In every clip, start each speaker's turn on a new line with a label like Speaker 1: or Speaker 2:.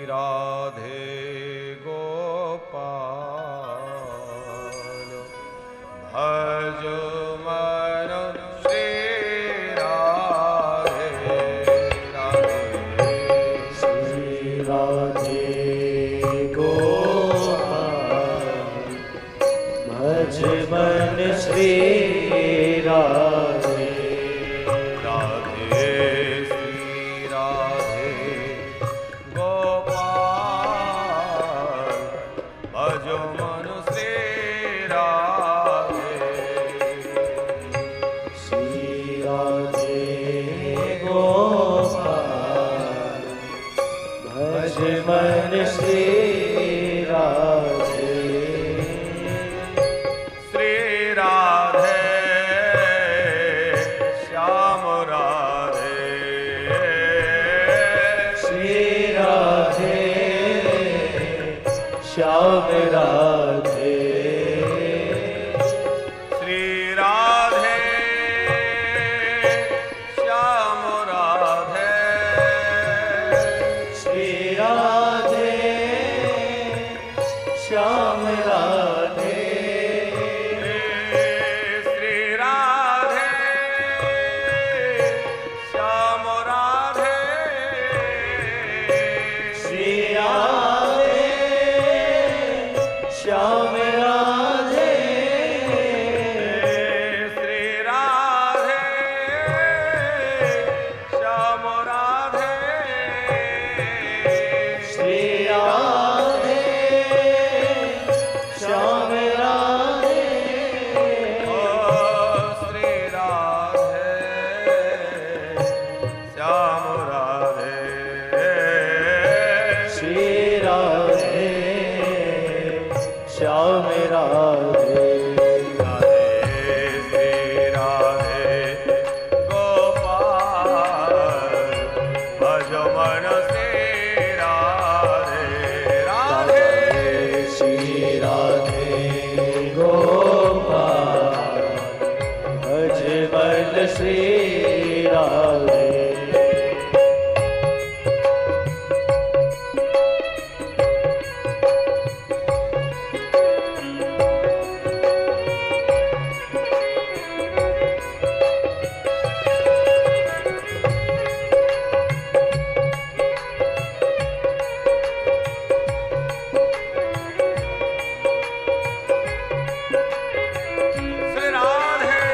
Speaker 1: राधे गोपाल भज मन श्री राधे राधे
Speaker 2: श्री राधे गोपाल भज मन श्री राधे
Speaker 1: राधे श्री राधे गोपाल भज मन श्री राधे
Speaker 2: श्री राधे गोपाल भज मन श्री राधे
Speaker 1: श्री राधे श्याम राधे
Speaker 2: श्री राधे श्याम राधे
Speaker 1: श्री राधे श्याम राधे
Speaker 2: श्री राधे श्याम राधे
Speaker 1: श्री राधे श्याम राधे
Speaker 2: श्री राधे श्याम राधे
Speaker 1: श्री राधे श्याम राधे
Speaker 2: श्री राधे श्याम राधे
Speaker 1: ओ श्री राधे श्याम राधे
Speaker 2: श्री राधे श्याम राधे
Speaker 1: राधे श्री राधे गोपाल भज मन श्री राधे राधे
Speaker 2: श्री राधे गोपाल भज मन श्री राधे
Speaker 1: श्री राधे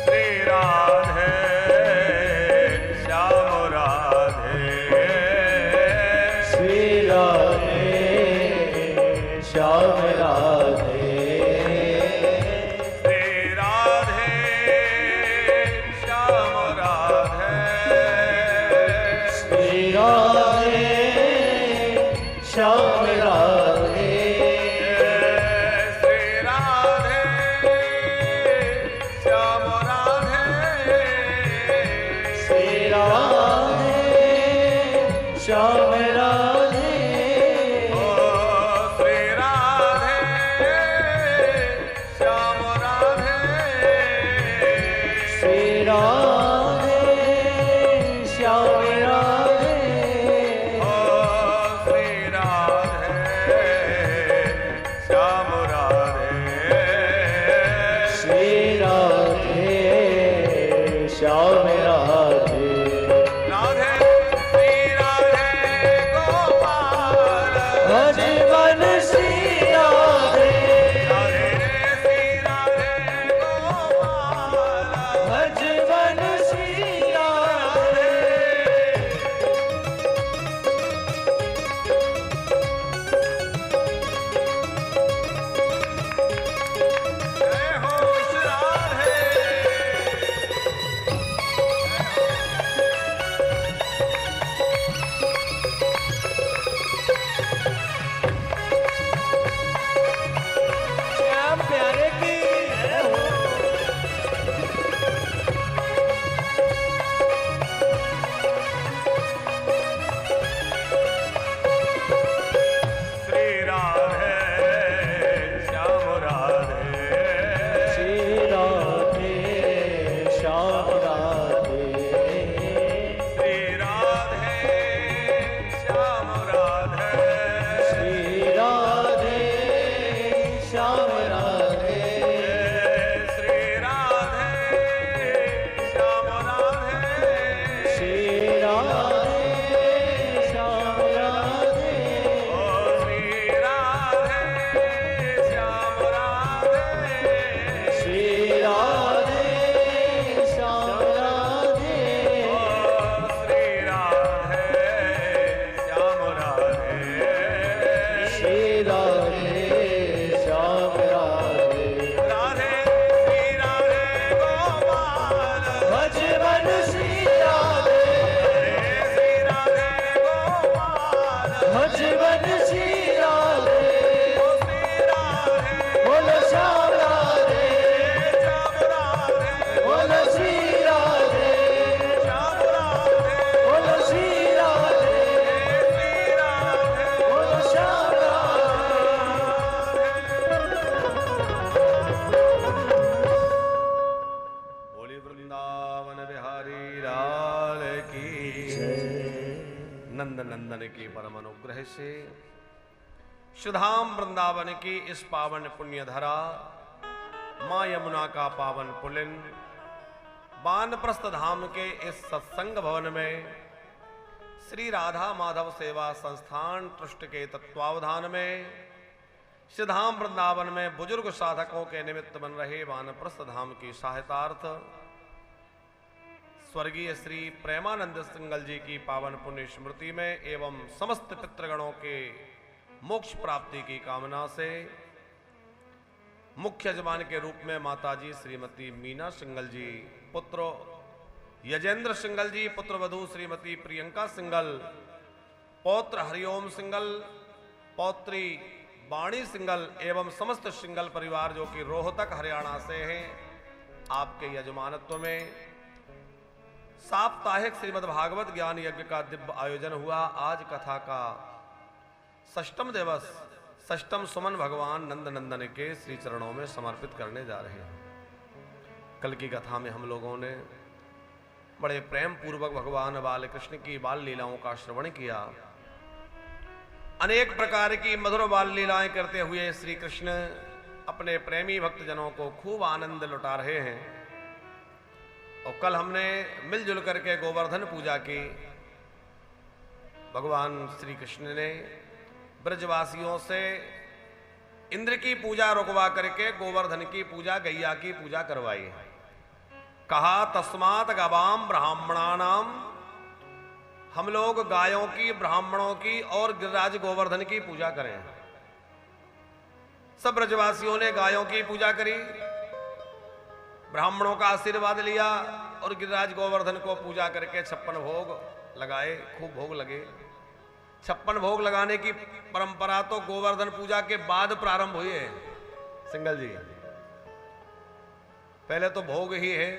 Speaker 1: श्री राधे श्याम राधे
Speaker 2: श्री राधे श्याम राधे
Speaker 1: श्री राधे श्याम राधे
Speaker 2: श्री राधे श्याम राधे
Speaker 1: श्री राधे श्याम राधे
Speaker 2: श्री राधे श्याम राधे
Speaker 1: ओ श्री राधे श्याम राधे
Speaker 2: श्री राधे श्याम राधे
Speaker 1: ओ श्री राधे श्याम राधे
Speaker 2: श्री राधे श्याम राधे
Speaker 1: राधे श्री राधे गोपाल
Speaker 2: भज मन श्री राधे
Speaker 1: राधे श्री राधे गोपाल
Speaker 2: भज मन
Speaker 1: नंद नंदन के परम अनुग्रह से सुधाम वृंदावन की इस पावन पुण्य धरा मां यमुना का पावन पुलिन वानप्रस्थ धाम के इस सत्संग भवन में श्री राधा माधव सेवा संस्थान ट्रस्ट के तत्वावधान में सिद्धाम वृंदावन में बुजुर्ग साधकों के निमित्त बन रहे वानप्रस्थ धाम की सहायतार्थ स्वर्गीय श्री प्रेमानंद सिंगल जी की पावन पुण्य स्मृति में एवं समस्त पितृगणों के मोक्ष प्राप्ति की कामना से मुख्य यजमान के रूप में माताजी श्रीमती मीना सिंगल जी, पुत्र यजेंद्र सिंगल जी, पुत्र वधू श्रीमती प्रियंका सिंगल, पौत्र हरिओम सिंगल, पौत्री वाणी सिंगल एवं समस्त सिंगल परिवार जो कि रोहतक हरियाणा से हैं, आपके यजमानत्व में साप्ताहिक श्रीमद् भागवत ज्ञान यज्ञ का दिव्य आयोजन हुआ। आज कथा का षष्ठम दिवस, षष्ठम सुमन भगवान नंद नंदन के श्री चरणों में समर्पित करने जा रहे हैं। कल की कथा में हम लोगों ने बड़े प्रेम पूर्वक भगवान बाल कृष्ण की बाल लीलाओं का श्रवण किया। अनेक प्रकार की मधुर बाल लीलाएं करते हुए श्री कृष्ण अपने प्रेमी भक्तजनों को खूब आनंद लुटा रहे हैं। और कल हमने मिलजुल करके गोवर्धन पूजा की। भगवान श्री कृष्ण ने ब्रजवासियों से इंद्र की पूजा रुकवा करके गोवर्धन की पूजा, गैया की पूजा करवाई। कहा तस्मात् गवाम ब्राह्मणानाम, हम लोग गायों की, ब्राह्मणों की और गिरिराज गोवर्धन की पूजा करें। सब ब्रजवासियों ने गायों की पूजा करी, ब्राह्मणों का आशीर्वाद लिया और गिरिराज गोवर्धन को पूजा करके 56 भोग लगाए। खूब भोग लगे। 56 भोग लगाने की परंपरा तो गोवर्धन पूजा के बाद प्रारंभ हुई है सिंगल जी। पहले तो भोग ही है।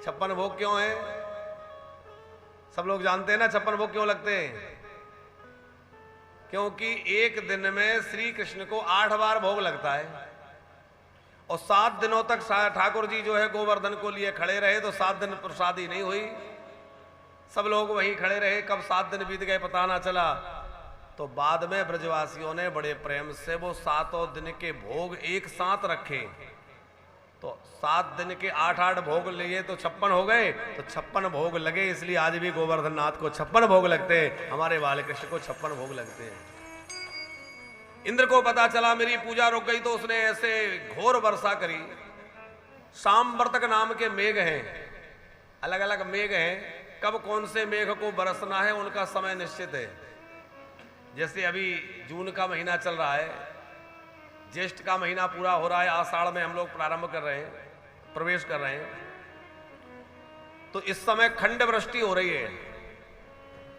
Speaker 1: 56 भोग क्यों है? सब लोग जानते हैं ना 56 भोग क्यों लगते हैं? क्योंकि एक दिन में श्री कृष्ण को 8 बार भोग लगता है और 7 दिनों तक ठाकुर जी जो है गोवर्धन को लिए खड़े रहे, तो 7 दिन प्रसादी नहीं हुई। सब लोग वहीं खड़े रहे। कब 7 दिन बीत गए पता ना चला। तो बाद में ब्रजवासियों ने बड़े प्रेम से वो 7 दिन के भोग एक साथ रखे। तो 7 दिन के 8-8 भोग लिए तो 56 हो गए। तो 56 भोग लगे, इसलिए आज भी गोवर्धन नाथ को 56 भोग लगते हैं। हमारे बाल कृष्ण को 56 भोग लगते हैं। इंद्र को पता चला मेरी पूजा रुक गई, तो उसने ऐसे घोर वर्षा करी। साम्वर्तक नाम के मेघ हैं, अलग अलग मेघ हैं। कब कौन से मेघ को बरसना है उनका समय निश्चित है। जैसे अभी जून का महीना चल रहा है, ज्येष्ठ का महीना पूरा हो रहा है, आषाढ़ में हम लोग प्रारंभ कर रहे हैं, प्रवेश कर रहे हैं। तो इस समय खंड वृष्टि हो रही है,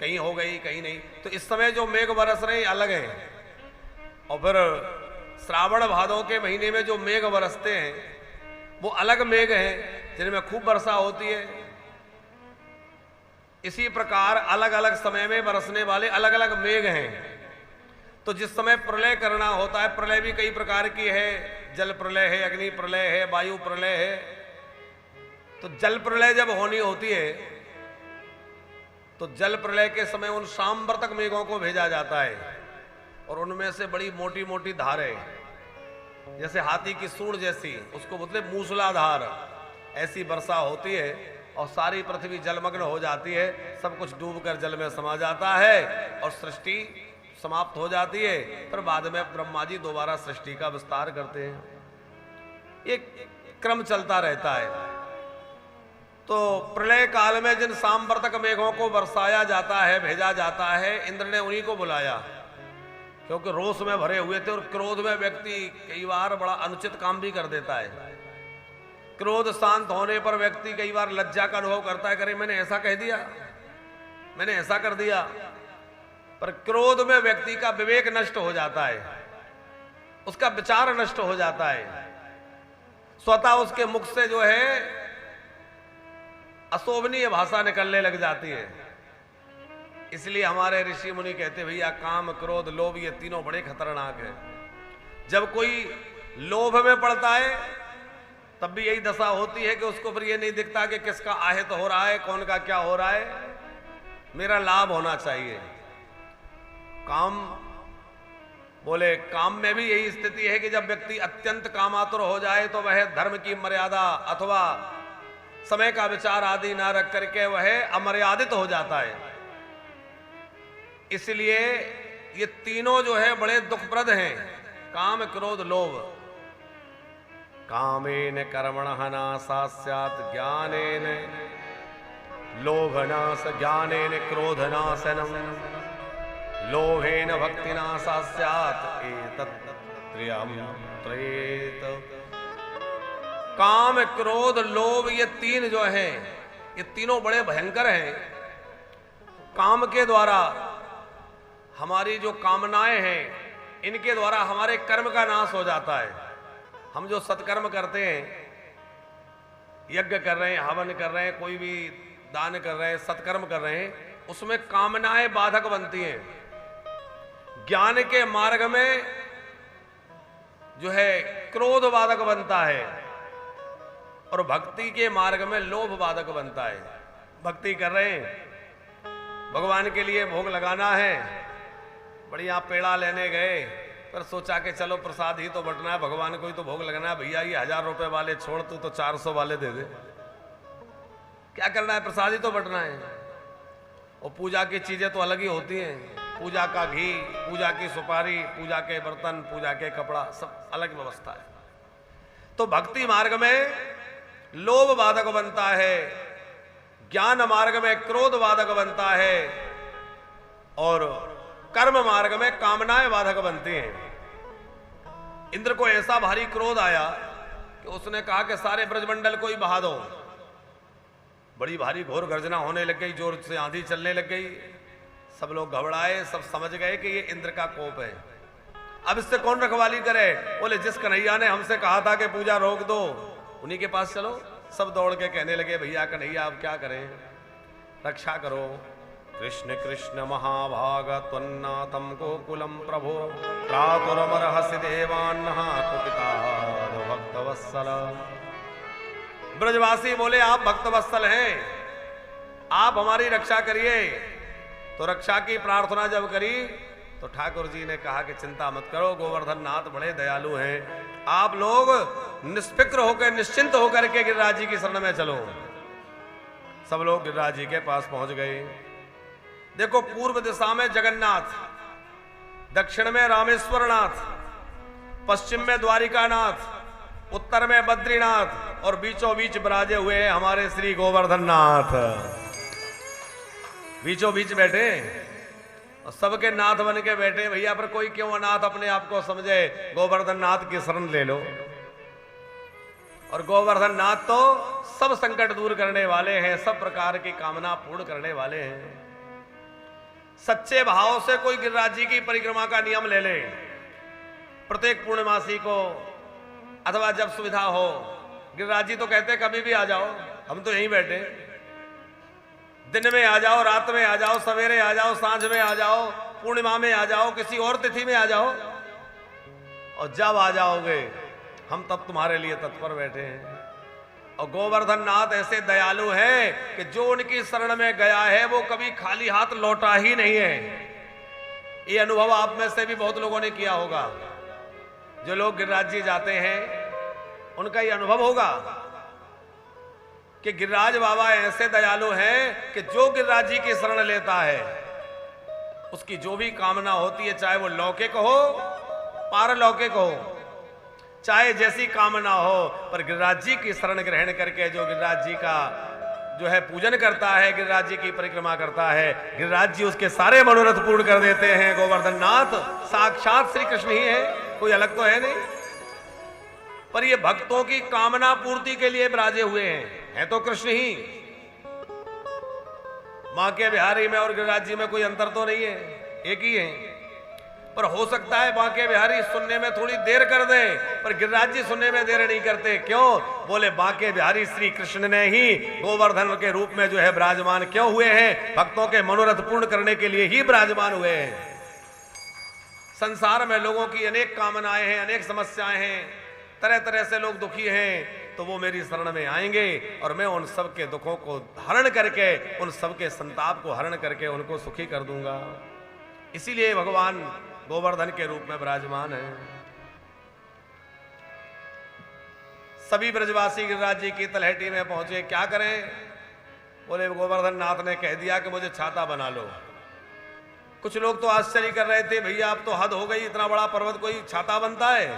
Speaker 1: कहीं हो गई कहीं नहीं। तो इस समय जो मेघ बरस रहे हैं अलग हैं, और फिर श्रावण भादों के महीने में जो मेघ बरसते हैं वो अलग मेघ हैं जिनमें खूब वर्षा होती है। इसी प्रकार अलग अलग समय में बरसने वाले अलग अलग मेघ हैं। तो जिस समय प्रलय करना होता है, प्रलय भी कई प्रकार की है, जल प्रलय है, अग्नि प्रलय है, वायु प्रलय है। तो जल प्रलय जब होनी होती है तो जल प्रलय के समय उन साम्वर्तक मेघों को भेजा जाता है और उनमें से बड़ी मोटी मोटी धारें, जैसे हाथी की सूंड जैसी, उसको बोलते मूसलाधार, ऐसी वर्षा होती है और सारी पृथ्वी जलमग्न हो जाती है। सब कुछ डूबकर जल में समा जाता है और सृष्टि समाप्त हो जाती है। फिर बाद में ब्रह्मा जी दोबारा सृष्टि का विस्तार करते हैं। एक क्रम चलता रहता है। तो प्रलय काल में जिन साम्वर्तक मेघों को बरसाया जाता है, भेजा जाता है, इंद्र ने उन्हीं को बुलाया, क्योंकि रोष में भरे हुए थे और क्रोध में व्यक्ति कई बार बड़ा अनुचित काम भी कर देता है। क्रोध शांत होने पर व्यक्ति कई बार लज्जा का अनुभव करता है, करे मैंने ऐसा कह दिया, मैंने ऐसा कर दिया। पर क्रोध में व्यक्ति का विवेक नष्ट हो जाता है, उसका विचार नष्ट हो जाता है। स्वतः उसके मुख से जो है अशोभनीय भाषा निकलने लग जाती है। इसलिए हमारे ऋषि मुनि कहते भैया काम, क्रोध, लोभ ये तीनों बड़े खतरनाक हैं। जब कोई लोभ में पड़ता है तब भी यही दशा होती है कि उसको फिर ये नहीं दिखता कि किसका आहित हो रहा है, कौन का क्या हो रहा है, मेरा लाभ होना चाहिए। काम, बोले काम में भी यही स्थिति है कि जब व्यक्ति अत्यंत कामातुर हो जाए तो वह धर्म की मर्यादा अथवा समय का विचार आदि ना रख करके वह अमर्यादित हो जाता है। इसलिए ये तीनों जो है बड़े दुखप्रद हैं, काम क्रोध लोभ। कामेन कर्मणः नाशः स्यात् ज्ञानेन लोभनाश ज्ञानेन क्रोधनाशनम् लोभेन भक्तिनाशः स्यात् एतत् त्रयम् त्रेत। काम क्रोध लोभ ये तीन जो हैं, ये तीनों बड़े भयंकर हैं। काम के द्वारा हमारी जो कामनाएं हैं, इनके द्वारा हमारे कर्म का नाश हो जाता है। हम जो सत्कर्म करते हैं, यज्ञ कर रहे हैं, हवन कर रहे हैं, कोई भी दान कर रहे हैं, सत्कर्म कर रहे हैं, उसमें कामनाएं बाधक बनती हैं। ज्ञान के मार्ग में जो है क्रोध बाधक बनता है और भक्ति के मार्ग में लोभ बाधक बनता है। भक्ति कर रहे हैं, भगवान के लिए भोग लगाना है, बढ़िया पेड़ा लेने गए, पर सोचा कि चलो प्रसाद ही तो बंटना है, भगवान को ही तो भोग लगाना है। भैया ये 1000 रुपए वाले छोड़, तू तो 400 वाले दे दे, क्या करना है, प्रसाद ही तो बंटना है। और पूजा की चीजें तो अलग ही होती हैं, पूजा का घी, पूजा की सुपारी, पूजा के बर्तन, पूजा के कपड़ा, सब अलग व्यवस्था है। तो भक्ति मार्ग में लोभ बाधक बनता है, ज्ञान मार्ग में क्रोध बाधक बनता है और कर्म मार्ग में कामनाएं बाधक बनती हैं। इंद्र को ऐसा भारी क्रोध आया कि उसने कहा कि सारे ब्रजमंडल को ही बहा दो। बड़ी भारी घोर गर्जना होने लग गई, जोर से आंधी चलने लग गई, सब लोग घबराए, सब समझ गए कि ये इंद्र का कोप है। अब इससे कौन रखवाली करे? बोले जिस कन्हैया ने हमसे कहा था कि पूजा रोक दो, उन्हीं के पास चलो। सब दौड़ के कहने लगे भैया कन्हैया अब क्या करें, रक्षा करो। कृष्ण कृष्ण महाभाग त्वन्नाथम गोकुलम प्रभो प्रातुरमर्हसि देवान्नः कुपिता भक्तवत्सल। ब्रजवासी बोले आप भक्तवत्सल हैं, आप हमारी रक्षा करिए। तो रक्षा की प्रार्थना जब करी तो ठाकुर जी ने कहा कि चिंता मत करो, गोवर्धन नाथ बड़े दयालु हैं, आप लोग निष्फिक्र होकर निश्चिंत होकर के गिरिराज जी की शरण में चलो। सब लोग गिरिराज जी के पास पहुंच गए। देखो पूर्व दिशा में जगन्नाथ, दक्षिण में रामेश्वरनाथ, पश्चिम में द्वारिकानाथ, उत्तर में बद्रीनाथ और बीचों बीच विराजे हुए हैं हमारे श्री गोवर्धन नाथ। बीचों बीच बैठे और सबके नाथ बन के बैठे। भैया पर कोई क्यों अनाथ अपने आप को समझे, गोवर्धन नाथ की शरण ले लो। और गोवर्धन नाथ तो सब संकट दूर करने वाले हैं, सब प्रकार की कामना पूर्ण करने वाले हैं। सच्चे भाव से कोई गिरिराज जी की परिक्रमा का नियम ले ले, प्रत्येक पूर्णमासी को अथवा जब सुविधा हो। गिरिराज जी तो कहते कभी भी आ जाओ, हम तो यहीं बैठे, दिन में आ जाओ, रात में आ जाओ, सवेरे आ जाओ, सांझ में आ जाओ, पूर्णिमा में आ जाओ, किसी और तिथि में आ जाओ, और जब आ जाओगे हम तब तुम्हारे लिए तत्पर बैठे हैं। और गोवर्धन नाथ ऐसे दयालु हैं कि जो उनकी शरण में गया है वो कभी खाली हाथ लौटा ही नहीं है। ये अनुभव आप में से भी बहुत लोगों ने किया होगा। जो लोग गिरिराज जी जाते हैं उनका ये अनुभव होगा कि गिरिराज बाबा ऐसे दयालु हैं कि जो गिरिराज जी की शरण लेता है उसकी जो भी कामना होती है, चाहे वो लौकिक हो पारलौकिक हो, चाहे जैसी कामना हो, पर गिरिराज जी की शरण ग्रहण करके जो गिरिराज जी का जो है पूजन करता है, गिरिराज जी की परिक्रमा करता है, गिरिराज जी उसके सारे मनोरथ पूर्ण कर देते हैं। गोवर्धन नाथ साक्षात श्री कृष्ण ही है, कोई अलग तो है नहीं, पर ये भक्तों की कामना पूर्ति के लिए विराजे हुए हैं तो कृष्ण ही। मां के बिहारी में और गिरिराज जी में कोई अंतर तो नहीं है, एक ही है। पर हो सकता है बांके बिहारी सुनने में थोड़ी देर कर दें, पर गिरिराज जी सुनने में देर नहीं करते। क्यों? बोले बांके बिहारी श्री कृष्ण ने ही गोवर्धन के रूप में जो है विराजमान क्यों हुए हैं? भक्तों के मनोरथ पूर्ण करने के लिए ही विराजमान हुए हैं। संसार में लोगों की अनेक कामनाएं हैं, अनेक समस्याएं हैं, तरह तरह से लोग दुखी हैं, तो वो मेरी शरण में आएंगे और मैं उन सब के दुखों को हरण करके, उन सब के संताप को हरण करके उनको सुखी कर दूंगा। इसीलिए भगवान गोवर्धन के रूप में विराजमान है। सभी ब्रजवासी गिरिराज जी की तलहटी में पहुंचे, क्या करें? बोले गोवर्धन नाथ ने कह दिया कि मुझे छाता बना लो। कुछ लोग तो आश्चर्य कर रहे थे, भैया अब तो हद हो गई, इतना बड़ा पर्वत कोई छाता बनता है?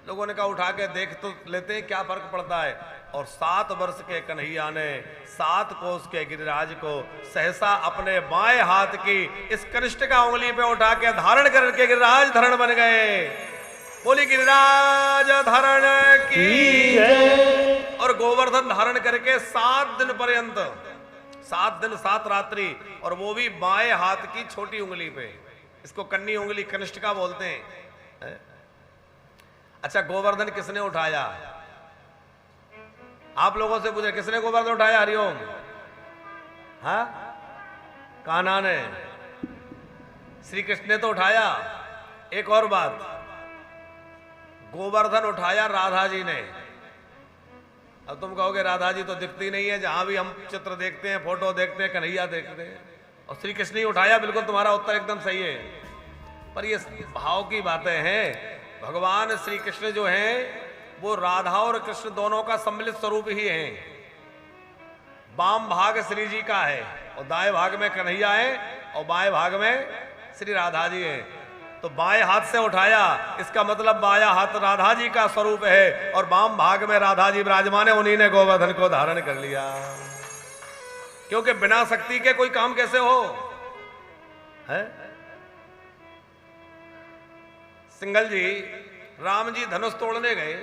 Speaker 1: लोगों ने कहा उठा के देख तो लेते हैं क्या फर्क पड़ता है। और 7 वर्ष के कन्हैया ने 7 कोस के गिरिराज को सहसा अपने बाएं हाथ की इस कनिष्ठ का उंगली पे उठा के धारण करके गिरिराज धरण बन गए। बोली गिरिराज धरण की
Speaker 2: जय।
Speaker 1: और गोवर्धन धारण करके 7 दिन पर्यंत, 7 दिन 7 रात्रि, और वो भी बाएं हाथ की छोटी उंगली पे। इसको कन्नी उंगली कनिष्ठिका बोलते हैं। अच्छा, गोवर्धन किसने उठाया? आप लोगों से पूछे किसने गोवर्धन उठाया? हरिओम। हाँ, कान्हा ने, श्री कृष्ण ने तो उठाया। एक और बात, गोवर्धन उठाया राधा जी ने। अब तुम कहोगे राधा जी तो दिखती नहीं है, जहां भी हम चित्र देखते हैं, फोटो देखते हैं, कन्हैया देखते हैं, और श्री कृष्ण ही उठाया। बिल्कुल तुम्हारा उत्तर एकदम सही है, पर ये भाव की बातें हैं। भगवान श्री कृष्ण जो हैं वो राधा और कृष्ण दोनों का सम्मिलित स्वरूप ही है। वाम भाग श्री जी का है और दाएं भाग में कन्हैया है और बाएं भाग में श्री राधा जी है। तो बाएं हाथ से उठाया, इसका मतलब बाया हाथ राधा जी का स्वरूप है और वाम भाग में राधा जी विराजमान है, उन्हीं ने गोवर्धन को धारण कर लिया। क्योंकि बिना शक्ति के कोई काम कैसे हो है? सिंगल जी, राम जी धनुष तोड़ने गए,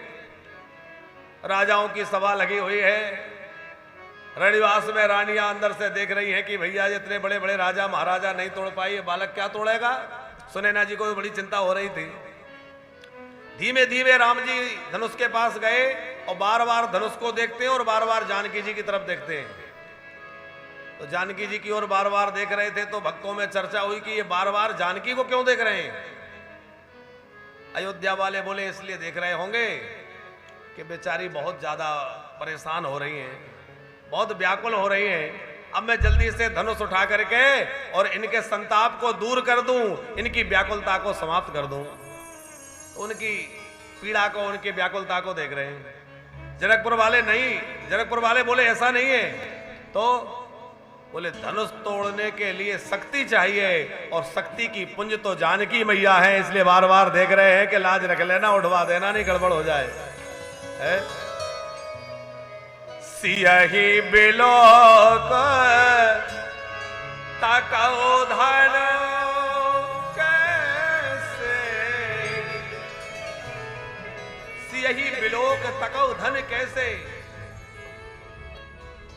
Speaker 1: राजाओं की सभा लगी हुई है, रणनिवास में रानियां अंदर से देख रही हैं कि भैया इतने बड़े बड़े राजा महाराजा नहीं तोड़ पाई, ये बालक क्या तोड़ेगा। सुनैना जी को बड़ी चिंता हो रही थी। धीमे धीमे राम जी धनुष के पास गए और बार बार धनुष को देखते हैं और बार बार जानकी जी की तरफ देखते हैं। तो जानकी जी की ओर बार बार देख रहे थे, तो भक्तों में चर्चा हुई कि ये बार बार जानकी को क्यों देख रहे हैं। अयोध्या वाले बोले इसलिए देख रहे होंगे कि बेचारी बहुत ज्यादा परेशान हो रही हैं, बहुत व्याकुल हो रही हैं। अब मैं जल्दी से धनुष उठा करके और इनके संताप को दूर कर दूं, इनकी व्याकुलता को समाप्त कर दूं। उनकी पीड़ा को, उनकी व्याकुलता को देख रहे हैं। जनकपुर वाले नहीं, जनकपुर वाले बोले ऐसा नहीं है। तो बोले धनुष तोड़ने के लिए शक्ति चाहिए और शक्ति की पुंज तो जानकी मैया है, इसलिए बार बार देख रहे हैं कि लाज रख लेना, उठवा देना, नहीं गड़बड़ हो जाए है? सियहि बिलोक तकौ धन कैसे, सियहि बिलोक तकौ धन कैसे।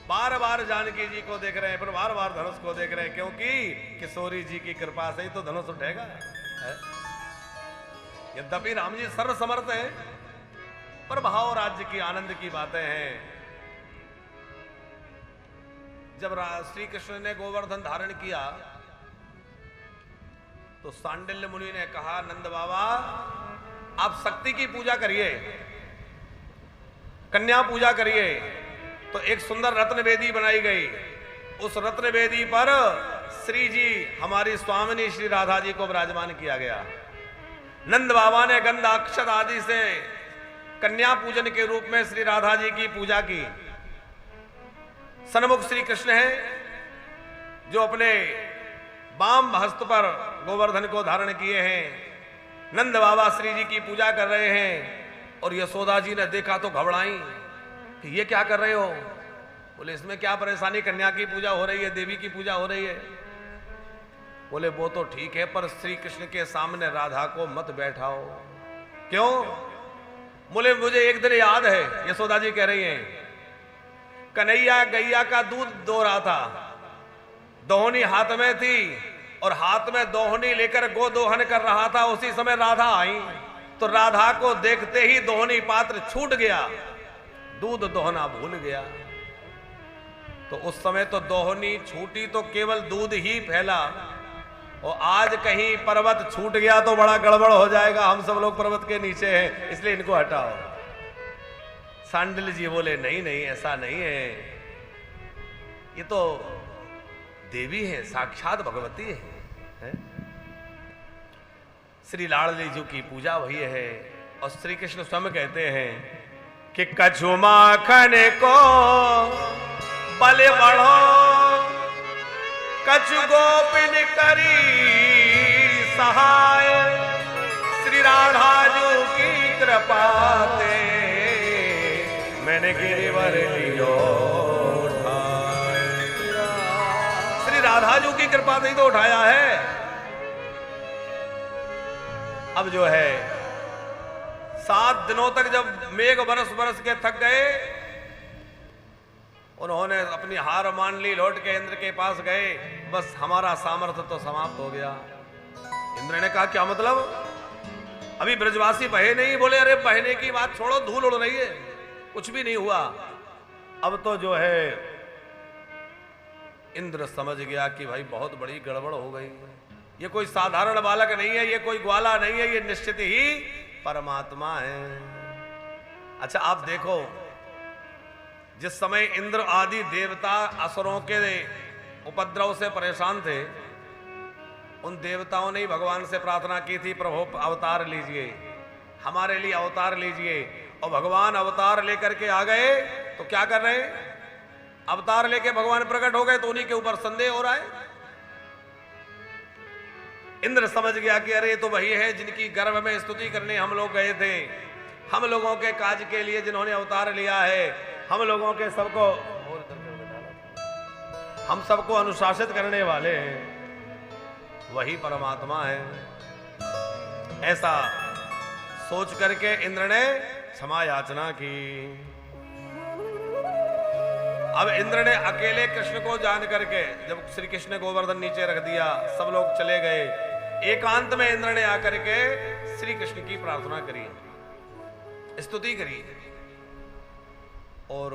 Speaker 1: बार बार जानकी जी को देख रहे हैं, पर बार बार धनुष को देख रहे हैं, क्योंकि किशोरी जी की कृपा से ही तो धनुष उठेगा। यद्यपि राम जी सर्व समर्थ है, पर भाव राज्य की आनंद की बातें हैं। जब श्री कृष्ण ने गोवर्धन धारण किया तो सांडिल्य मुनि ने कहा, नंद बाबा आप शक्ति की पूजा करिए, कन्या पूजा करिए। तो एक सुंदर रत्न वेदी बनाई गई। उस रत्न वेदी पर श्री जी, हमारी स्वामिनी श्री राधा जी को विराजमान किया गया। नंद बाबा ने गंध अक्षत आदि से कन्या पूजन के रूप में श्री राधा जी की पूजा की। सन्मुख श्री कृष्ण है जो अपने वाम हस्त पर गोवर्धन को धारण किए हैं। नंद बाबा श्री जी की पूजा कर रहे हैं और यशोदा जी ने देखा तो घबराई कि ये क्या कर रहे हो। बोले इसमें क्या परेशानी, कन्या की पूजा हो रही है, देवी की पूजा हो रही है। बोले वो तो ठीक है, पर श्री कृष्ण के सामने राधा को मत बैठाओ। क्यों? बोले मुझे एक दिन याद है, यशोदा जी कह रही हैं, कन्हैया गैया का दूध दो रहा था, दोहनी हाथ में थी और हाथ में दोहनी लेकर गो दोहन कर रहा था। उसी समय राधा आई, तो राधा को देखते ही दोहनी पात्र छूट गया, दूध दोहना भूल गया। तो उस समय तो दोहनी छूटी तो केवल दूध ही फैला, और आज कहीं पर्वत छूट गया तो बड़ा गड़बड़ हो जाएगा। हम सब लोग पर्वत के नीचे हैं, इसलिए इनको हटाओ। सांडिल जी बोले नहीं नहीं, ऐसा नहीं है, ये तो देवी है, साक्षात भगवती है। श्री लाडली जी की पूजा हुई है और श्री कृष्ण स्वयं कहते हैं कि कछु माखन को बल बढ़ो, कछु गोपिन करी सहाय, श्री राधा जी की कृपा ते मैंने गिरिवर लियो उठाए। श्री राधा जी की कृपा से ही तो उठाया है। अब जो है 7 दिनों तक जब मेघ बरस बरस के थक गए, उन्होंने अपनी हार मान ली, लौट के इंद्र के पास गए। बस हमारा सामर्थ्य तो समाप्त हो गया। इंद्र ने कहा क्या मतलब, अभी ब्रजवासी बहे नहीं? बोले अरे बहने की बात छोड़ो, धूल उड़ रही है, कुछ भी नहीं हुआ। अब तो जो है इंद्र समझ गया कि भाई बहुत बड़ी गड़बड़ हो गई, ये कोई साधारण बालक नहीं है, ये कोई ग्वाला नहीं है, ये निश्चित ही परमात्मा है। अच्छा आप देखो, जिस समय इंद्र आदि देवता असुरों के उपद्रव से परेशान थे, उन देवताओं ने भगवान से प्रार्थना की थी प्रभु अवतार लीजिए, हमारे लिए अवतार लीजिए। और भगवान अवतार लेकर के आ गए तो क्या कर रहे हैं, अवतार लेके भगवान प्रकट हो गए तो उन्हीं के ऊपर संदेह हो रहा है। इंद्र समझ गया कि अरे तो वही है जिनकी गर्भ में स्तुति करने हम लोग गए थे, हम लोगों के काज के लिए जिन्होंने अवतार लिया है, हम लोगों के सबको, हम सबको अनुशासित करने वाले हैं, वही परमात्मा है। ऐसा सोच करके इंद्र ने क्षमा याचना की। अब इंद्र ने अकेले कृष्ण को जान करके, जब श्री कृष्ण ने गोवर्धन नीचे रख दिया, सब लोग चले गए, एकांत में इंद्र ने आकर के श्री कृष्ण की प्रार्थना करी, स्तुति करी। और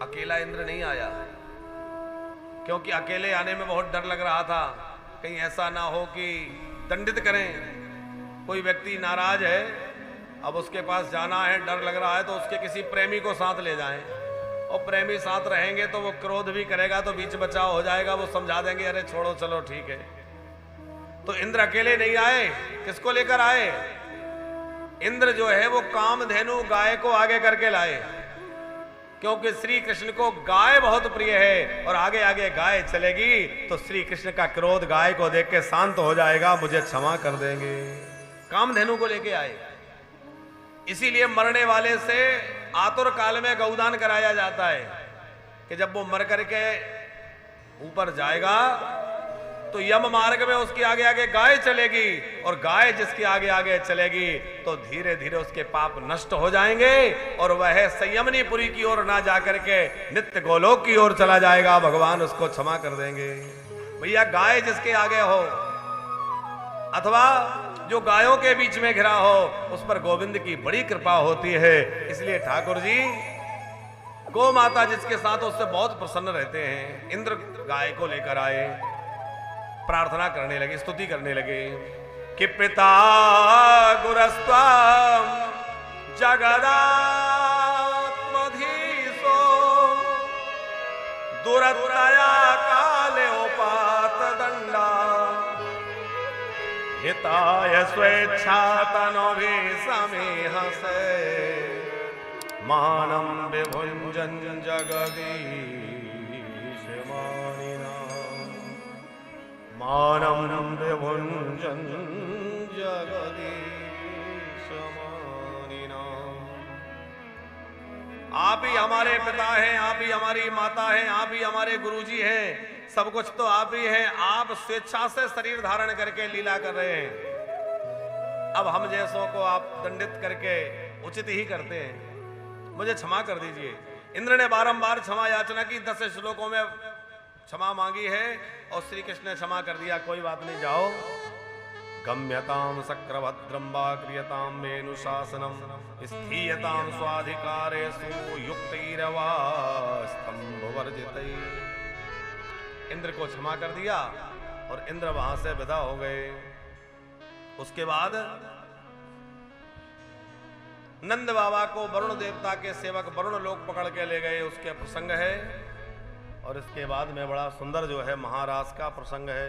Speaker 1: अकेला इंद्र नहीं आया, क्योंकि अकेले आने में बहुत डर लग रहा था, कहीं ऐसा ना हो कि दंडित करें। कोई व्यक्ति नाराज है, अब उसके पास जाना है, डर लग रहा है, तो उसके किसी प्रेमी को साथ ले जाएं। और प्रेमी साथ रहेंगे तो वो क्रोध भी करेगा, तो बीच बचाव हो जाएगा, वो समझा देंगे अरे छोड़ो चलो ठीक है। तो इंद्र अकेले नहीं आए, किसको लेकर आए? इंद्र जो है वो कामधेनु गाय को आगे करके लाए, क्योंकि श्री कृष्ण को गाय बहुत प्रिय है, और आगे आगे गाय चलेगी तो श्री कृष्ण का क्रोध गाय को देख के शांत हो जाएगा, मुझे क्षमा कर देंगे। कामधेनु को लेके आए। इसीलिए मरने वाले से आतुर काल में गौदान कराया जाता है कि जब वो मर करके ऊपर जाएगा तो यम मार्ग में उसके आगे आगे गाय चलेगी, और गाय जिसके आगे आगे चलेगी तो धीरे धीरे उसके पाप नष्ट हो जाएंगे, और वह संयमनीपुरी की ओर ना जाकर के नित्य गोलोक की ओर चला जाएगा, भगवान उसको क्षमा कर देंगे। भैया गाय जिसके आगे हो, अथवा जो गायों के बीच में घिरा हो, उस पर गोविंद की बड़ी कृपा होती है। इसलिए ठाकुर जी गौ माता जिसके साथ उससे बहुत प्रसन्न रहते हैं। इंद्र गाय को लेकर आए, प्रार्थना करने लगे, स्तुति करने लगे कि पिता गुरस्त्वं जगदात्मधीशो दुरतया काले उपात दंडा हिताय स्वेच्छा तनोभि समेहसे मानं विभुञ्जन् जगदीश मानिना मानं विभुञ्जन् जगदीश मानिना। आप ही हमारे पिता हैं, आप ही हमारी माता हैं, आप ही हमारे गुरुजी हैं, सब कुछ तो आप ही हैं। आप स्वेच्छा से शरीर धारण करके लीला कर रहे हैं, अब हम जैसों को आप दंडित करके उचित ही करते हैं, मुझे क्षमा कर दीजिए। इंद्र ने बारंबार क्षमा याचना की, 10 श्लोकों में क्षमा मांगी है, और श्री कृष्ण ने क्षमा कर दिया, कोई बात नहीं, जाओ। गम्यताम शक्रभद्रम वा क्रियताम मेनुशासनम स्थीयताम स्वाधिकारेषु युक्तैरवा स्तंभवर्जितै। इंद्र को क्षमा कर दिया और इंद्र वहां से विदा हो गए। उसके बाद नंद बाबा को वरुण देवता के सेवक वरुण लोग पकड़ के ले गए, उसके प्रसंग है। और इसके बाद में बड़ा सुंदर जो है महाराज का प्रसंग है।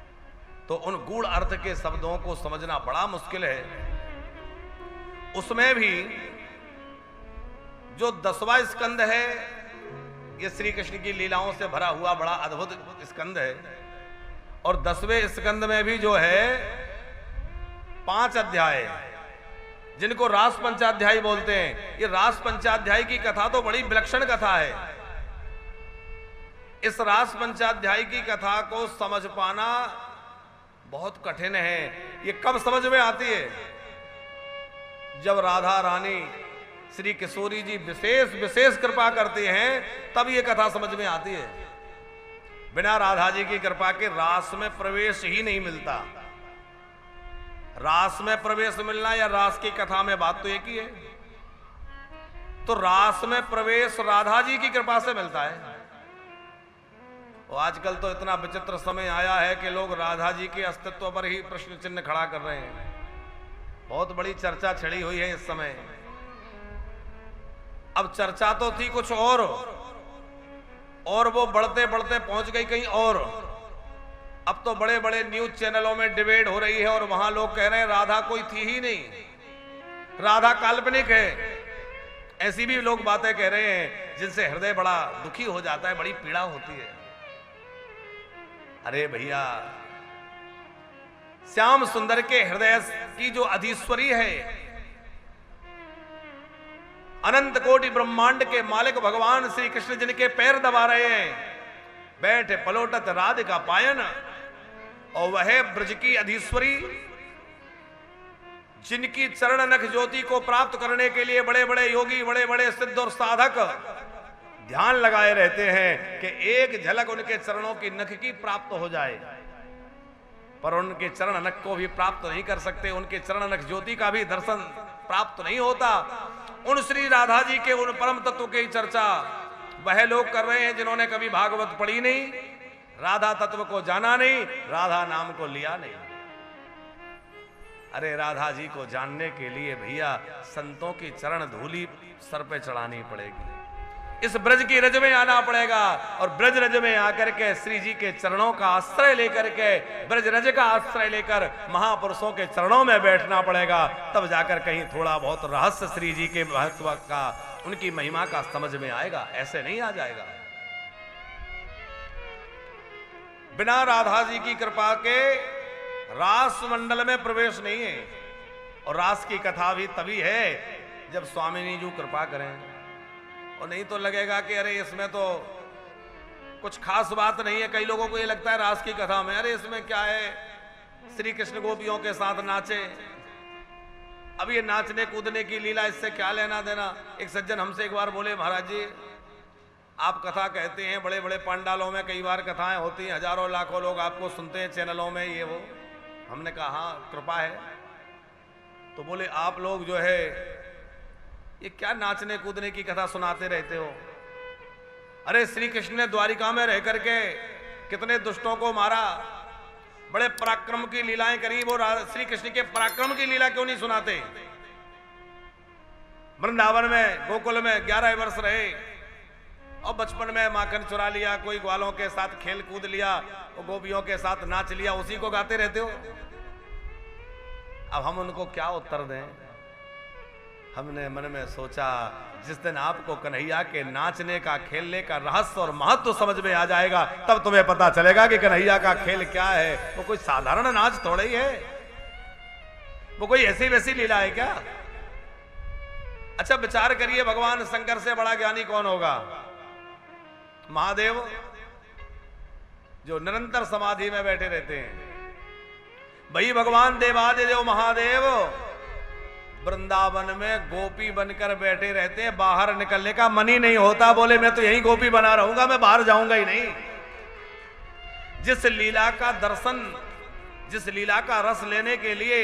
Speaker 1: तो उन गूढ़ अर्थ के शब्दों को समझना बड़ा मुश्किल है। उसमें भी जो 10वां स्कंद है, ये श्री कृष्ण की लीलाओं से भरा हुआ बड़ा अद्भुत स्कंद है। और 10वें स्कंद में भी जो है 5 अध्याय, जिनको रास पंचाध्यायी बोलते हैं। ये रास पंचाध्यायी की कथा तो बड़ी विलक्षण कथा है। इस रास पंचाध्यायी की कथा को समझ पाना बहुत कठिन है। ये कब समझ में आती है? जब राधा रानी श्री किशोरी जी विशेष कृपा करते हैं, तब ये कथा समझ में आती है। बिना राधा जी की कृपा के रास में प्रवेश ही नहीं मिलता। रास में प्रवेश मिलना या रास की कथा में बात तो एक ही है। तो रास में प्रवेश राधा जी की कृपा से मिलता है। और आजकल तो इतना विचित्र समय आया है कि लोग राधा जी के अस्तित्व पर ही प्रश्न चिन्ह खड़ा कर रहे हैं। बहुत बड़ी चर्चा छिड़ी हुई है इस समय। अब चर्चा तो थी कुछ और वो बढ़ते बढ़ते पहुंच गई कहीं और। अब तो बड़े बड़े न्यूज चैनलों में डिबेट हो रही है और वहां लोग कह रहे हैं राधा कोई थी ही नहीं, राधा काल्पनिक है। ऐसी भी लोग बातें कह रहे हैं जिनसे हृदय बड़ा दुखी हो जाता है, बड़ी पीड़ा होती है। अरे भैया, श्याम सुंदर के हृदय की जो अधीश्वरी है, अनंत कोटि ब्रह्मांड के मालिक भगवान श्री कृष्ण जिनके पैर दबा रहे हैं, बैठे पलोटत राधिका पायन, और वह ब्रज की अधीश्वरी जिनकी चरण नख ज्योति को प्राप्त करने के लिए बड़े बड़े योगी, बड़े बड़े सिद्ध और साधक ध्यान लगाए रहते हैं कि एक झलक उनके चरणों की नख की प्राप्त हो जाए, पर उनके चरण नख को भी प्राप्त नहीं कर सकते। उनके चरण नख ज्योति का भी दर्शन प्राप्त नहीं होता। उन श्री राधा जी के उन परम तत्व की चर्चा वह लोग कर रहे हैं जिन्होंने कभी भागवत पढ़ी नहीं, राधा तत्व को जाना नहीं, राधा नाम को लिया नहीं। अरे राधा जी को जानने के लिए भैया संतों की चरण धूली सर पे चढ़ानी पड़ेगी, इस ब्रज की रज में आना पड़ेगा, और ब्रज रज में आकर के श्री जी के चरणों का आश्रय लेकर के, ब्रज रज का आश्रय लेकर महापुरुषों के चरणों में बैठना पड़ेगा। तब जाकर कहीं थोड़ा बहुत रहस्य श्री जी के महत्व का, उनकी महिमा का समझ में आएगा, ऐसे नहीं आ जाएगा। बिना राधा जी की कृपा के रास मंडल में प्रवेश नहीं है। और रास की कथा भी तभी है जब स्वामिनी जी कृपा करें, और नहीं तो लगेगा कि अरे इसमें तो कुछ खास बात नहीं है। कई लोगों को ये लगता है रास की कथा में, अरे इसमें क्या है, श्री कृष्ण गोपियों के साथ नाचे, अब ये नाचने कूदने की लीला, इससे क्या लेना देना। एक सज्जन हमसे एक बार बोले, महाराज जी आप कथा कहते हैं, बड़े बड़े पंडालों में कई बार कथाएं होती हैं, हजारों लाखों लोग आपको सुनते हैं चैनलों में, ये वो। हमने कहा हाँ कृपा है। तो बोले आप लोग जो है ये क्या नाचने कूदने की कथा सुनाते रहते हो। अरे श्री कृष्ण ने द्वारिका में रह करके कितने दुष्टों को मारा, बड़े पराक्रम की लीलाएं करी, वो श्री कृष्ण के पराक्रम की लीला क्यों नहीं सुनाते। वृंदावन में गोकुल में 11 वर्ष रहे और बचपन में माखन चुरा लिया, कोई ग्वालों के साथ खेल कूद लिया, वो गोपियों के साथ नाच लिया, उसी को गाते रहते हो। अब हम उनको क्या उत्तर दें। हमने मन में सोचा जिस दिन आपको कन्हैया के नाचने का, खेलने का रहस्य और महत्व समझ में आ जाएगा, तब तुम्हें पता चलेगा कि कन्हैया का खेल क्या है। वो कोई साधारण नाच थोड़ा ही है, वो कोई ऐसी वैसी लीला है क्या। अच्छा विचार करिए, भगवान शंकर से बड़ा ज्ञानी कौन होगा। महादेव जो निरंतर समाधि में बैठे रहते हैं। भाई भगवान देवादिदेव महादेव वृंदावन में गोपी बनकर बैठे रहते हैं, बाहर निकलने का मन ही नहीं होता। बोले मैं तो यहीं गोपी बना रहूंगा, मैं बाहर जाऊंगा ही नहीं। जिस लीला का दर्शन, जिस लीला का रस लेने के लिए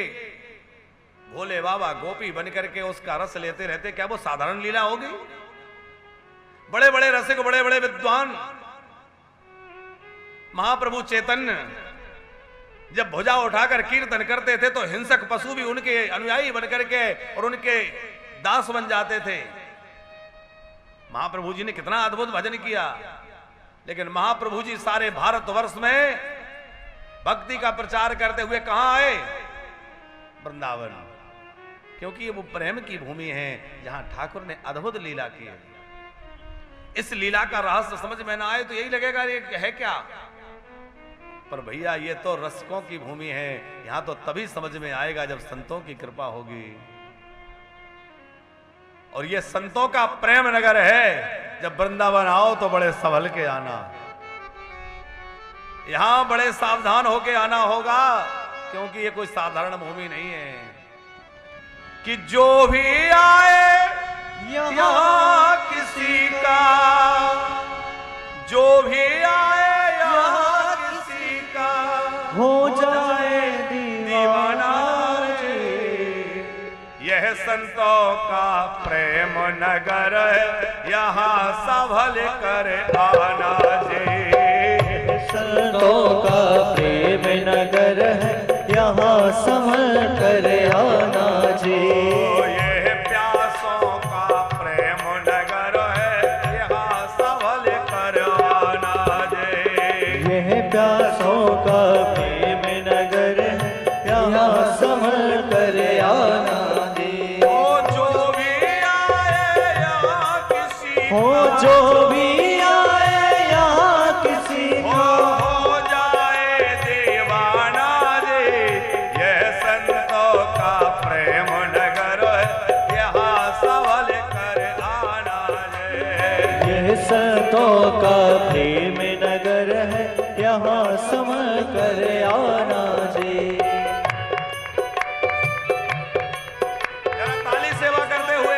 Speaker 1: भोले बाबा गोपी बनकर के उसका रस लेते रहते, क्या वो साधारण लीला होगी। बड़े बड़े रसिक, बड़े बड़े विद्वान, महाप्रभु चैतन्य जब भुजा उठाकर कीर्तन करते थे तो हिंसक पशु भी उनके अनुयायी बनकर के और उनके दास बन जाते थे। महाप्रभु जी ने कितना अद्भुत भजन किया, लेकिन महाप्रभु जी सारे भारतवर्ष में भक्ति का प्रचार करते हुए कहां आए? वृंदावन, क्योंकि ये वो प्रेम की भूमि है जहां ठाकुर ने अद्भुत लीला की है। इस लीला का रहस्य समझ में ना आए तो यही लगेगा ये है क्या, पर भैया ये तो रसिकों की भूमि है, यहां तो तभी समझ में आएगा जब संतों की कृपा होगी। और ये संतों का प्रेम नगर है। जब वृंदावन आओ तो बड़े संभल के आना, यहां बड़े सावधान होके आना होगा, क्योंकि ये कोई साधारण भूमि नहीं है कि जो भी आए यहाँ किसी का, जो भी आए यहाँ किसी का
Speaker 2: हो जाए दीवाना
Speaker 1: रे। यह संतों का प्रेम नगर है, यहाँ संभल कर आना जी।
Speaker 2: संतों का प्रेम नगर है, यहाँ संभल कर आना जी।
Speaker 1: ये प्यासों का प्रेम नगर है, यहाँ संभल कर आना जी।
Speaker 2: यह प्यासों का प्रेम नगर है, यहाँ संभल कर आना जी।
Speaker 1: हो जो भी आए यहाँ किसी
Speaker 2: हो
Speaker 1: का,
Speaker 2: जो भी आए यहाँ किसी का
Speaker 1: हो जाए दीवाना रे। यह संतों का प्रेम नगर है, यहाँ संभल कर आना रे।
Speaker 2: यह संतों का प्रेम नगर है, यहाँ संभल कर आना जी।
Speaker 1: जरा ताली सेवा करते हुए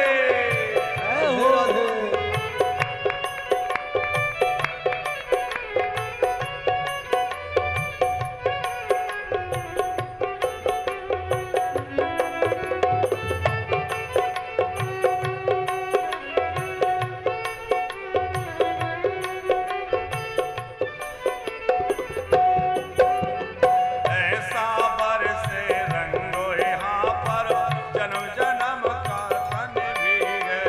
Speaker 1: ऐसा बरसे रंगो यहाँ पर, जन्म जन्म का तन भीगे।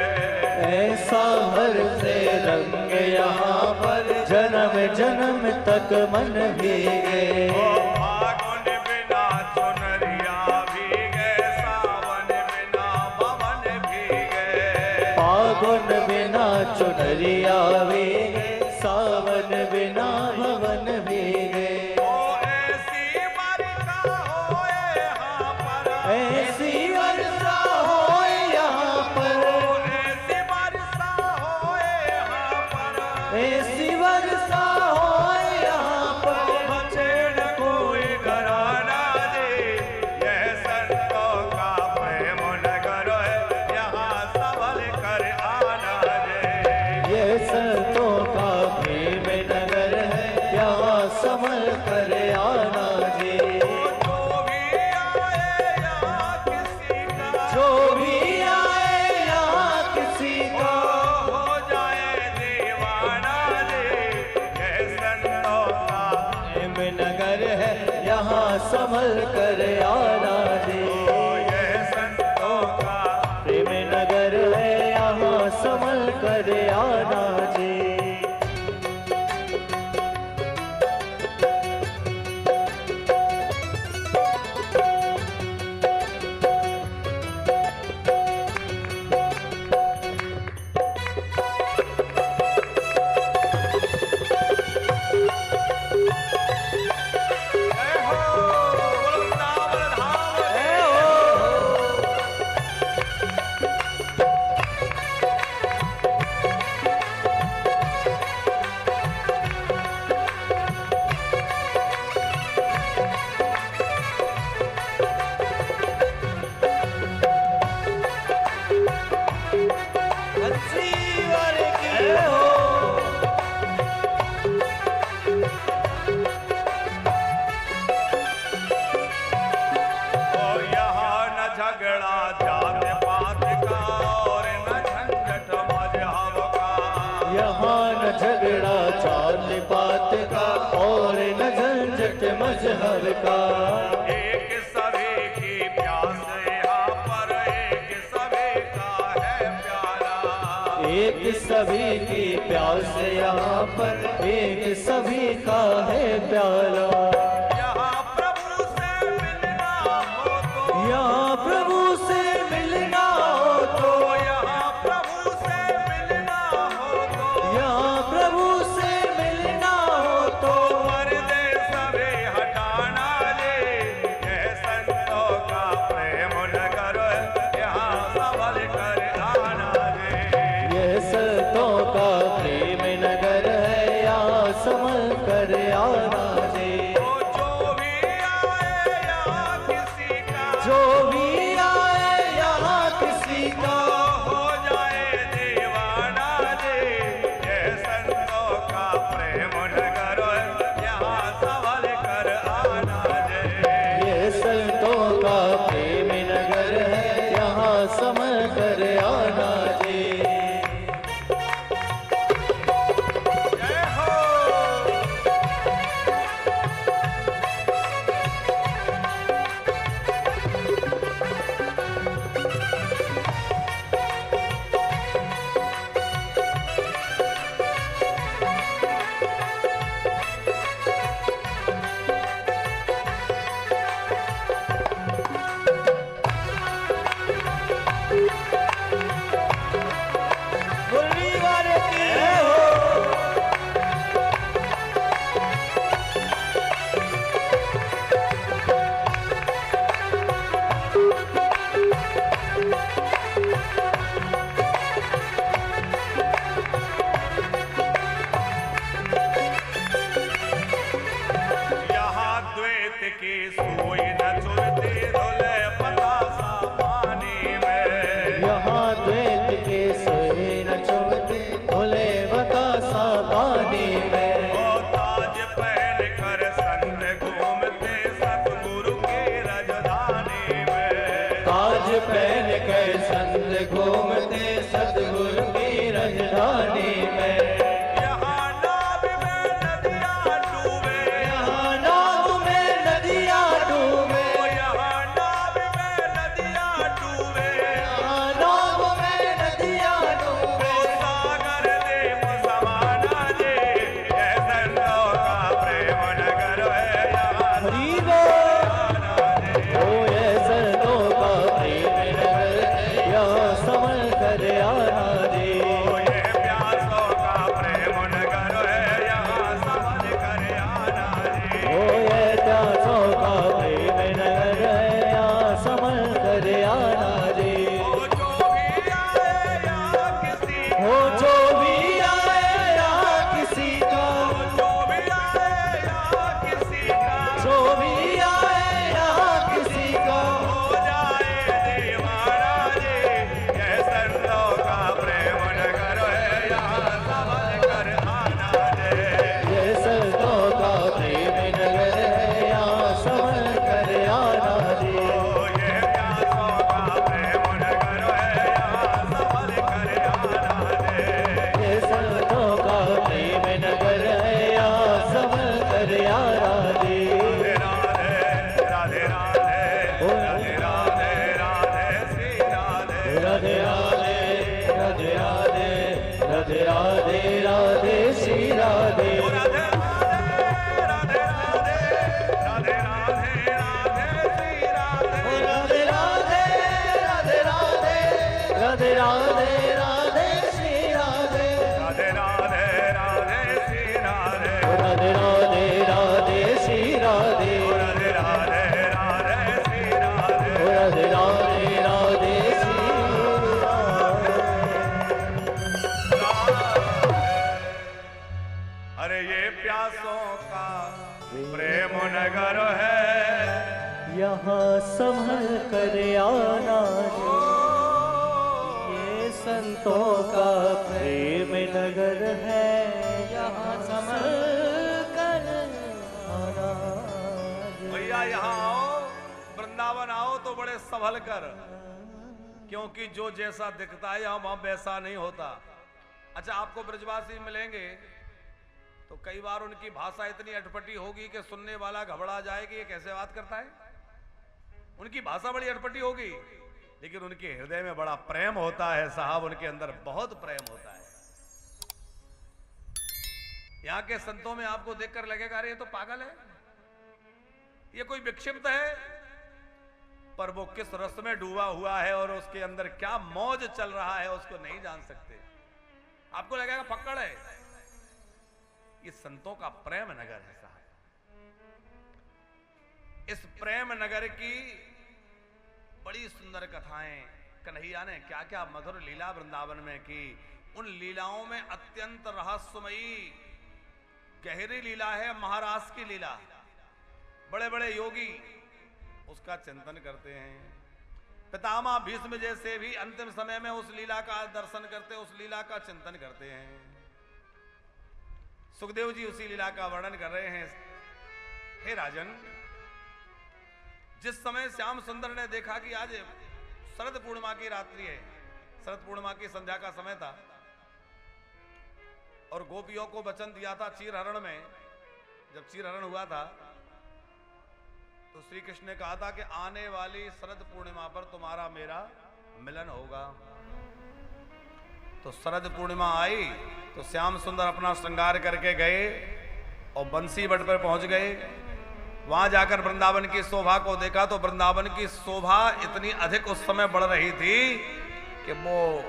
Speaker 2: ऐसा हर से रंग यहाँ पर, जन्म जन्म तक मन भीगे।
Speaker 1: ओ फागुन बिना चुनरिया भीगे, सावन बिना भवन भीगे।
Speaker 2: फागुन बिना चुनरिया भीगे, सावन बिना भवन भीगे।
Speaker 1: ओ ऐसी बरखा होए यहाँ पर,
Speaker 2: ऐसी वर्षा हो यहाँ पर,
Speaker 1: ओ ऐसी बरसा होए यहाँ पर।
Speaker 2: ऐसी वर्षा हो यहाँ पर,
Speaker 1: बचे न कोई घराना दे। यह संतों का प्रेम नगर है, यहाँ संभल कर आना दे।
Speaker 2: ये संतों का प्रेम नगर है, यहाँ संभल कर आना जी।
Speaker 1: जो भी आए यहाँ किसी का,
Speaker 2: जो भी आए यहाँ किसी का
Speaker 1: हो जाए दीवाना दे। यह संतों का
Speaker 2: प्रेम नगर है, यहाँ संभल कर आना जी।
Speaker 1: यह संतों का
Speaker 2: प्रेम नगर है, यहाँ संभल कर आना जी।
Speaker 1: जय हो वृंदावन धाम
Speaker 2: जय हो। जीवन की हो।
Speaker 1: ओ यहाँ न झगड़ा जात पात का, और न झंझट मजहब का।
Speaker 2: यहाँ न झगड़ा जात पात का, और न झंझट मजहब का।
Speaker 1: एक सभी की प्यास यहाँ पर, एक सभी का है प्याला।
Speaker 2: एक सभी की प्यास यहाँ पर, एक सभी का है प्याला।
Speaker 1: यहाँ
Speaker 2: संभल कर आना दे।
Speaker 1: जो भी आए यहाँ किसी का,
Speaker 2: जो भी आए यहाँ किसी का,
Speaker 1: हो जाए दीवाना दे। ये संतों का प्रेम नगर यहाँ संभल कर आना दे।
Speaker 2: ये संतों का प्रेम नगर है, यहाँ संभल कर आना दे।
Speaker 1: जय हो।
Speaker 2: मुरली वाले की हो।
Speaker 1: यहाँ द्वैत की सोई न चुरती धुले पतासा पानी में।
Speaker 2: यहाँ द्वैत के सोए न चुभते भोले बतासा पानी में।
Speaker 1: वो ताज पहन कर संत घूमते सतगुरु की राजधानी में।
Speaker 2: ताज पहन कर संत घूमते सतगुरु की राजधानी में।
Speaker 1: यहाँ नाव में नदियाँ डूबे,
Speaker 2: यहाँ नाव में नदियाँ डूबे।
Speaker 1: ओ यहाँ नाव में नदियाँ डूबे।
Speaker 2: यहाँ नाव में नदियाँ डूबे।
Speaker 1: ओ सागर देव समाना दे। ये संतों का प्रेम नगर है यहाँ
Speaker 2: हरि बोल।
Speaker 1: समाना दे।
Speaker 2: ओ ये संतों का प्रेम नगर है, यहाँ संभल कर आना दे।
Speaker 1: ओ ये प्यासों का प्रेम नगर है यहाँ संभल कर आना दे।
Speaker 2: ओ ये प्यासों का प्रेम नगर है, यहाँ संभल कर आना दे।
Speaker 1: ओ जो भी आए यहाँ किसी का,
Speaker 2: हो जो भी आए यहाँ किसी का,
Speaker 1: जो भी आए यहाँ किसी का,
Speaker 2: जो भी आए यहाँ किसी का,
Speaker 1: हो जाए दीवाना दे। ये संतों का प्रेम नगर है यहाँ संभल कर आना दे।
Speaker 2: ये संतों का प्रेम नगर है, यहाँ संभल कर आना दे।
Speaker 1: ओ ये प्यासों का प्रेम नगर है यहाँ संभल कर आना दे।
Speaker 2: ये संतों का प्रेम नगर है, यहाँ संभल कर आना दे।
Speaker 1: राधे राधे राधे राधे राधे राधे श्री राधे।
Speaker 2: राधे राधे राधे राधे राधे राधे राधे श्री राधे।
Speaker 1: राधे राधे राधे राधे राधे राधे श्री राधे।
Speaker 2: राधे राधे राधे राधे राधे राधे राधे श्री राधे।
Speaker 1: राधे राधे राधे श्री राधे।
Speaker 2: राधे राधे राधे श्री राधे।
Speaker 1: राधे राधे राधे श्री राधे।
Speaker 2: राधे राधे राधे श्री
Speaker 1: अरे ये प्यासों का प्रेम नगर है
Speaker 2: यहाँ संभल कर आना दे। ये संतों का प्रेम नगर है, यहाँ संभल कर आना दे।
Speaker 1: भैया यहाँ आओ, वृंदावन आओ तो बड़े संभल कर, क्योंकि जो जैसा दिखता है यहाँ वहां वैसा नहीं होता। अच्छा, आपको ब्रजवासी मिलेंगे तो कई बार उनकी भाषा इतनी अटपटी होगी कि सुनने वाला घबरा जाए कि ये कैसे बात करता है। उनकी भाषा बड़ी अटपटी होगी, लेकिन उनके हृदय में बड़ा प्रेम होता है साहब, उनके अंदर बहुत प्रेम होता है। यहाँ के संतों में आपको देखकर लगेगा अरे ये तो पागल है, ये कोई विक्षिप्त है, पर वो किस रस में डूबा हुआ है और उसके अंदर क्या मौज चल रहा है उसको नहीं जान सकते। आपको लगेगा पकड़ है, ये संतों का प्रेम नगर है साहब। इस प्रेम नगर की बड़ी सुंदर कथाएं कन्हैया ने क्या क्या मधुर लीला वृंदावन में की। उन लीलाओं में अत्यंत रहस्यमयी गहरी लीला है, महारास की लीला। बड़े बड़े योगी उसका चिंतन करते हैं। पितामह भीष्म जैसे भी अंतिम समय में उस लीला का दर्शन करते, उस लीला का चिंतन करते हैं। सुखदेव जी उसी लीला का वर्णन कर रहे हैं। हे राजन, जिस समय श्याम सुंदर ने देखा कि आज शरद पूर्णिमा की रात्रि है, शरद पूर्णिमा की संध्या का समय था, और गोपियों को वचन दिया था चीरहरण में, जब चीरहरण हुआ था तो श्री कृष्ण ने कहा था कि आने वाली शरद पूर्णिमा पर तुम्हारा मेरा मिलन होगा। तो शरद पूर्णिमा आई तो श्याम सुंदर अपना श्रृंगार करके गए और बंसी बट पर पहुंच गए। वहां जाकर वृंदावन की शोभा को देखा तो वृंदावन की शोभा इतनी अधिक उस समय बढ़ रही थी कि वो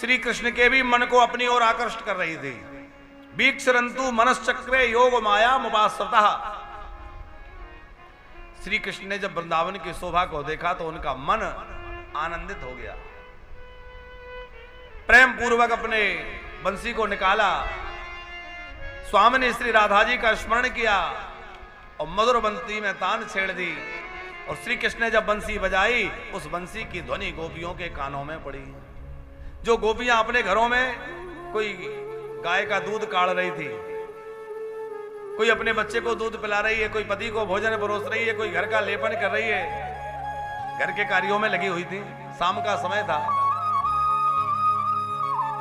Speaker 1: श्री कृष्ण के भी मन को अपनी ओर आकर्षित कर रही थी। वीक्षरंतु मनश्चक्रे योग माया मुपाश्रितः। श्री कृष्ण ने जब वृंदावन की शोभा को देखा तो उनका मन आनंदित हो गया। प्रेम पूर्वक अपने बंसी को निकाला, स्वामी ने श्री राधा जी का स्मरण किया और मधुर बंसी में तान छेड़ दी। और श्री कृष्ण ने जब बंसी बजाई, उस बंसी की ध्वनि गोपियों के कानों में पड़ी। जो गोपियां अपने घरों में कोई गाय का दूध काढ़ रही थी, कोई अपने बच्चे को दूध पिला रही है, कोई पति को भोजन परोस रही है, कोई घर का लेपन कर रही है, घर के कार्यों में लगी हुई थी। शाम का समय था,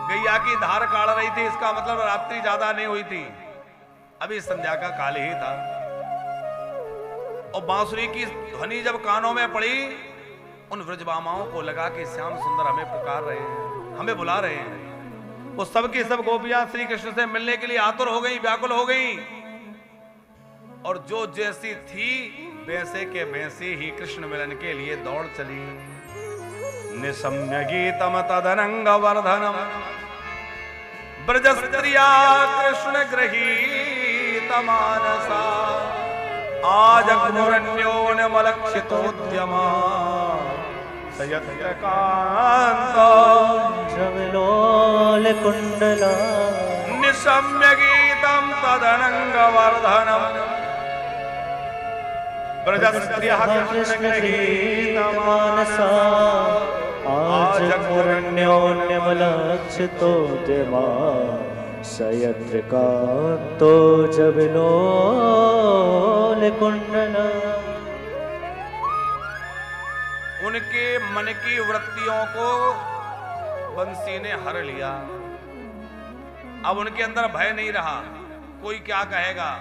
Speaker 1: गैया की धार काढ़ रही थी, इसका मतलब रात्रि ज्यादा नहीं हुई थी, अभी संध्या का काल ही था। और बांसुरी की ध्वनि जब कानों में पड़ी, उन व्रजबामाओं को लगा कि श्याम सुंदर हमें पुकार रहे हैं, हमें बुला रहे हैं। वो सब की सब गोपियां श्री कृष्ण से मिलने के लिए आतुर हो गई, व्याकुल हो गई। और जो जैसी थी वैसे के वैसे ही कृष्ण मिलन के लिए दौड़ चली। निशम्य गीतम तदनंग वर्धनम ब्रज स्त्रिया कृष्ण गृहीत मानसा आज मलक्षितोद्यमा सयत्र कांत
Speaker 2: जवलोल कुंडला
Speaker 1: निशम्य गीतम तदनंग वर्धनम ब्रज स्त्रिया कृष्ण गृहीत मानसा
Speaker 2: आज पुरन्योन्यमलक्षितोद्यमा सयत्र कांतो जवलोल कुंडला।
Speaker 1: उनके मन की वृत्तियों को बंसी ने हर लिया। अब उनके अंदर भय नहीं रहा, कोई क्या कहेगा,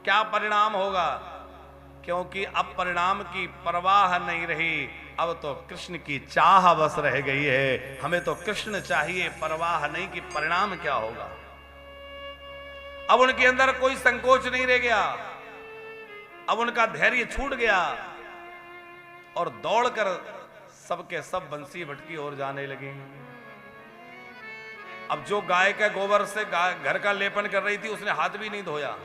Speaker 1: क्या परिणाम होगा, क्योंकि अब परिणाम की परवाह नहीं रही। अब तो कृष्ण की चाह बस रह गई है। हमें तो कृष्ण चाहिए, परवाह नहीं कि परिणाम क्या होगा। अब उनके अंदर कोई संकोच नहीं रह गया, अब उनका धैर्य छूट गया और दौड़कर सबके सब बंसी भटकी ओर जाने लगे। अब जो गाय के गोबर से घर का लेपन कर रही थी, उसने हाथ भी नहीं धोया।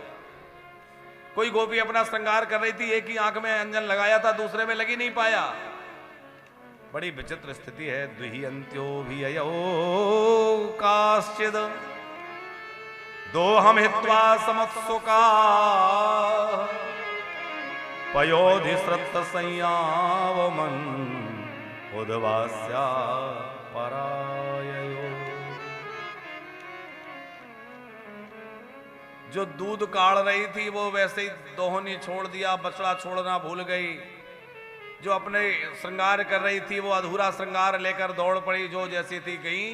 Speaker 1: कोई गोपी अपना श्रृंगार कर रही थी, एक ही आंख में अंजन लगाया था, दूसरे में लगी नहीं पाया। बड़ी विचित्र स्थिति है। द्विहंत्यो भी अयो काश्चिद दोहम हित्वा समत्सुका पयोधि श्रत्त संयावमन उद्वास्या पराययो। जो दूध काढ़ रही थी वो वैसे ही दोहनी छोड़ दिया, बछड़ा छोड़ना भूल गई। जो अपने श्रृंगार कर रही थी वो अधूरा श्रृंगार लेकर दौड़ पड़ी, जो जैसी थी गई।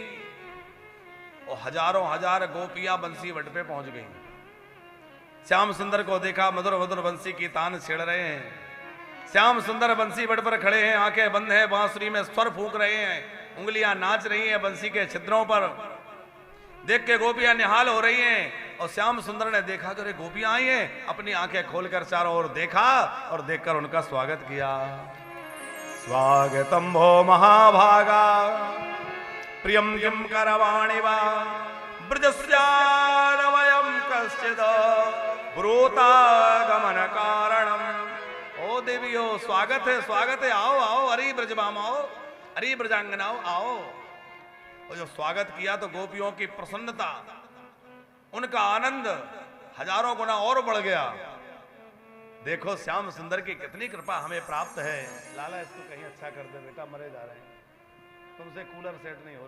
Speaker 1: और हजारों हजार गोपियां बंसी वट पे पहुंच गई। श्याम सुंदर को देखा, मधुर मधुर बंसी की तान छेड़ रहे हैं। श्याम सुंदर बंसी वट पर खड़े हैं, आंखें बंद हैं, बांसुरी में स्वर फूंक रहे हैं, उंगलियां नाच रही हैं बंसी के छिद्रों पर। देख के गोपियां निहाल हो रही हैं। और श्याम सुंदर ने देखा कि अरे गोपियां आई हैं, अपनी आंखें खोलकर चारों ओर देखा और देखकर उनका स्वागत किया। स्वागतम भो महाभागा प्रियम किम करवाणि वा ब्रजस्यानवयं कश्चिद ब्रूता गमन कारणम। ओ देवियो, स्वागत है, स्वागत है, आओ आओ, अरे ब्रजबामाओ, अरे ब्रजांगनाओ, आओ। और जब स्वागत किया तो गोपियों की प्रसन्नता, उनका आनंद हजारों गुना और बढ़ गया। देखो श्याम सुंदर की कितनी कृपा हमें प्राप्त है। लाला इसको कहीं अच्छा कर दे बेटा, मरे जा रहे हैं, तुमसे कूलर सेट नहीं हो